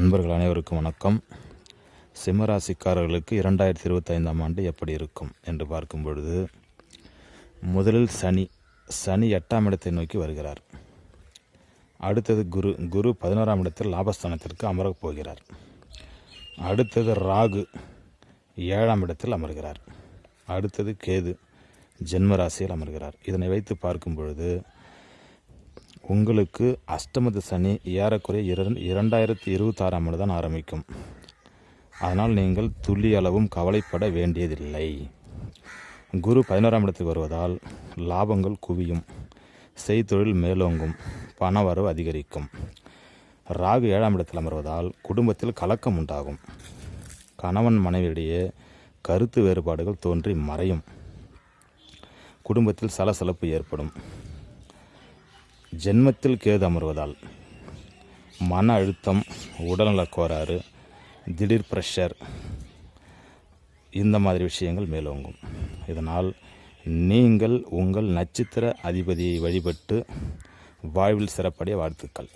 நண்பர்கள் அனைவருக்கும் வணக்கம். சிம்மராசிக்காரர்களுக்கு 2025ஆம் ஆண்டு எப்படி இருக்கும் என்று பார்க்கும் பொழுது, முதலில் சனி 8ஆம் இடத்தை நோக்கி வருகிறார். அடுத்தது குரு 11ஆம் இடத்தில் லாபஸ்தானத்திற்கு அமரப் போகிறார். அடுத்தது ராகு 7ஆம் இடத்தில் அமர்கிறார். அடுத்தது கேது ஜென்மராசியில் அமர்கிறார். இதனை வைத்து பார்க்கும் பொழுது உங்களுக்கு அஷ்டமத்து சனி ஏறக்குறைய 2026ஆம் ஆண்டு தான் ஆரம்பிக்கும். அதனால் நீங்கள் துளி அளவும் கவலைப்பட வேண்டியதில்லை. குரு 11ஆம் இடத்துக்கு வருவதால் லாபங்கள் குவியும், செய்தொழில் மேலோங்கும், பண வரவு அதிகரிக்கும். ராகு 7ஆம் இடத்தில் அமர்வதால் குடும்பத்தில் கலக்கம் உண்டாகும். கணவன் மனைவியிடையே கருத்து வேறுபாடுகள் தோன்றி மறையும். குடும்பத்தில் சலசலப்பு ஏற்படும். ஜென்மத்தில் கேது அமர்வதால் மன அழுத்தம், உடல்நலக் கோளாறு, திடீர் ப்ரெஷர், இந்த மாதிரி விஷயங்கள் மேலோங்கும். இதனால் நீங்கள் உங்கள் நட்சத்திர அதிபதியை வழிபட்டு வாழ்வில் சிறப்படைய வாழ்த்துக்கள்.